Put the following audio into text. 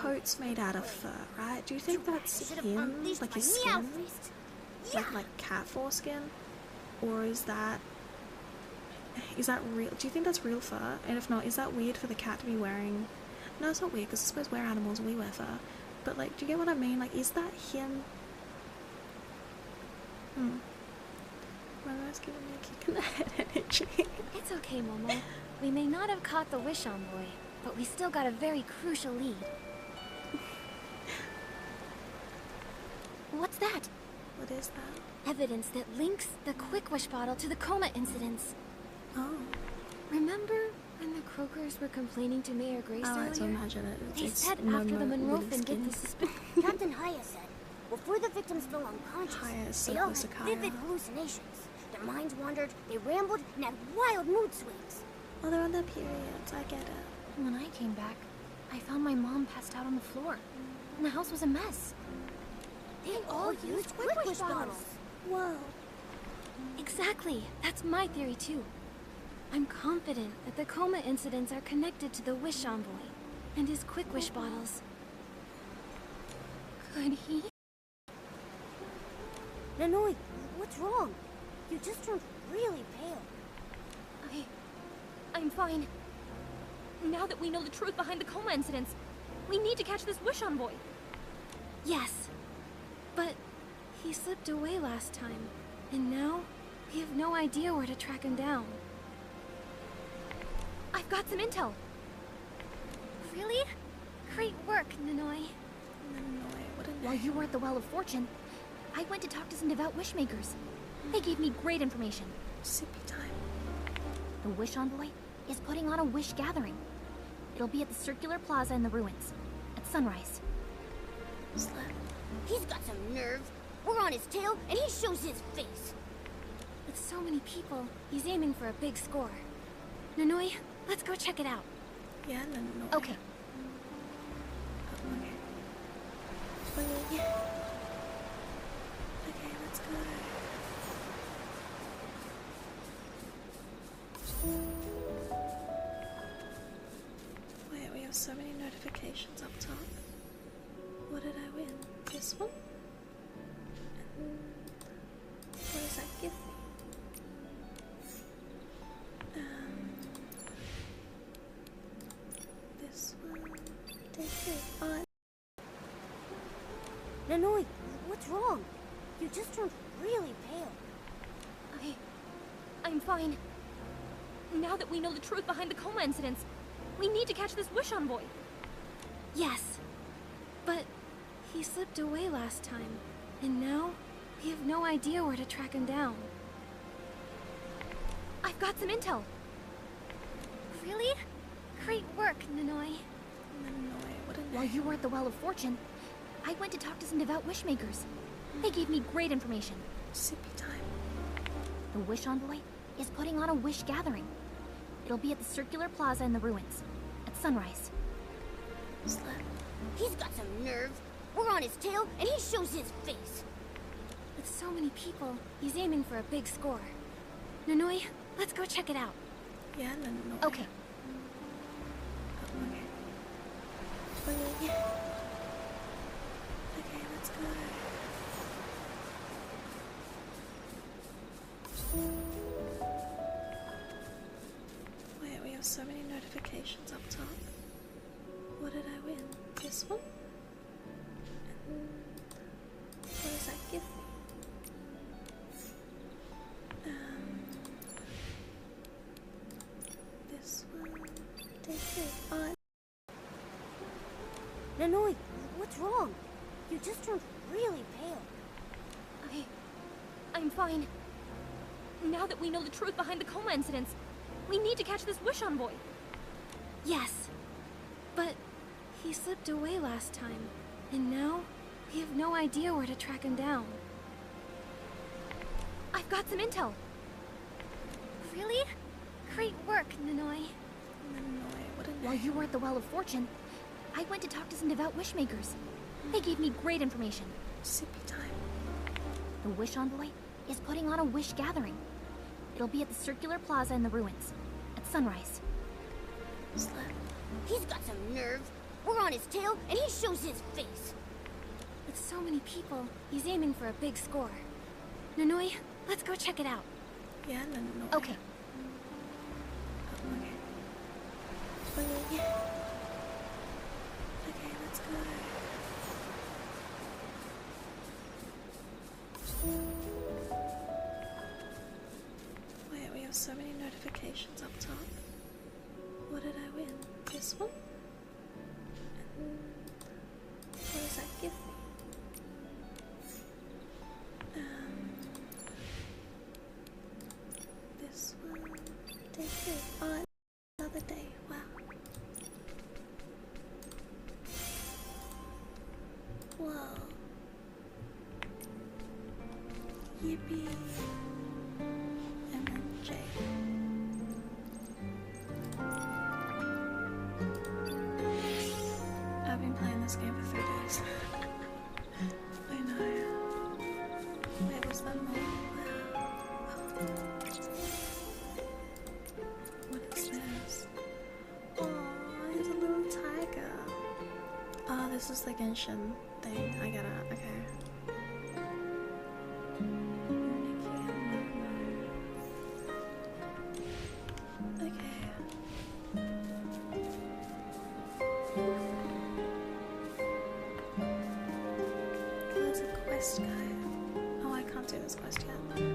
coat's made out of fur, right? Do you think that's him, like his skin? Like cat foreskin? Or is that real? Do you think that's real fur? And if not, is that weird for the cat to be wearing? No, it's not weird, because I suppose we're animals and we wear fur. But like, do you get what I mean? Like, is that him? My guy's giving me a kick in the head energy. It's okay, Momo. We may not have caught the Wish Envoy, but we still got a very crucial lead. What's that? What is that? Evidence that links the Quick Wish bottle to the coma incidents. Oh. Remember when the Croakers were complaining to Mayor Grace earlier? I like to imagine it. They said after the Monroe thing get the suspicion. Captain Haya said, before the victims fell unconscious, they all had vivid hallucinations. Their minds wandered, they rambled, and had wild mood swings. Oh, they're on their periods, I get it. When I came back, I found my mom passed out on the floor, and the house was a mess. They all used Quick Wish bottles. Whoa. Exactly. That's my theory, too. I'm confident that the coma incidents are connected to the Wish Envoy and his Quick Wish bottles. Could he? Nanoi, what's wrong? You just turned really pale. I'm fine. Now that we know the truth behind the coma incidents, we need to catch this Wish Envoy. Yes. But he slipped away last time, and now we have no idea where to track him down. I've got some intel. Really? Great work, Nanoi. What a While you were at the Well of Fortune, I went to talk to some devout wishmakers. They gave me great information. Sippy time. The Wish Envoy is putting on a wish gathering. It'll be at the Circular Plaza in the ruins, at sunrise. He's got some nerve. We're on his tail, and he shows his face. With so many people, he's aiming for a big score. Nanoi, let's go check it out. Yeah, Nanoi. Okay. Okay, let's go. Wait, we have so many notifications up top. What did I win? This one? What does that give me? This one. Take it. Nanoi, what's wrong? You just turned really pale. I'm fine. Now that we know the truth behind the coma incidents, we need to catch this Wish Envoy. Yes. But he slipped away last time, and now we have no idea where to track him down. I've got some intel. Really? Great work, Nanoi. What a While you were at the Well of Fortune, I went to talk to some devout wishmakers. They gave me great information. Sippy time. The Wish Envoy is putting on a wish gathering. It'll be at the Circular Plaza in the ruins, at sunrise. He's got some nerve. We're on his tail, and he shows his face. With so many people, he's aiming for a big score. Nanoi, let's go check it out. Yeah, Nanoi. Okay. Okay, let's go. Wait, we have so many notifications up top. What did I win? This one? What does that give me? This one. Take it. Nanoi, what's wrong? You just turned really pale. I'm fine. Now that we know the truth behind the coma incidents, we need to catch this Wish Envoy. Yes. But he slipped away last time, and now we have no idea where to track him down. I've got some intel. Really? Great work, Nanoi. What a While you were at the Well of Fortune, I went to talk to some devout wishmakers. They gave me great information. Sippy time. The Wish Envoy is putting on a wish gathering. It'll be at the Circular Plaza in the ruins, at sunrise. He's got some nerve. We're on his tail, and he shows his face. With so many people, he's aiming for a big score. Nonoi, let's go check it out. Yeah, no. Okay. Okay, let's go. Wait, we have so many notifications up top. What did I win? This one? What does that give me? This one. Day 3. Oh, another day. Wow. Whoa. Yippee. MNJ. I've been playing this game for 3 days. I know. Wait, was that more? Wow. What is this? Oh, it's a little tiger. Oh, this is the Genshin thing. I gotta. Okay. There's a quest guy. Oh, I can't do this quest yet.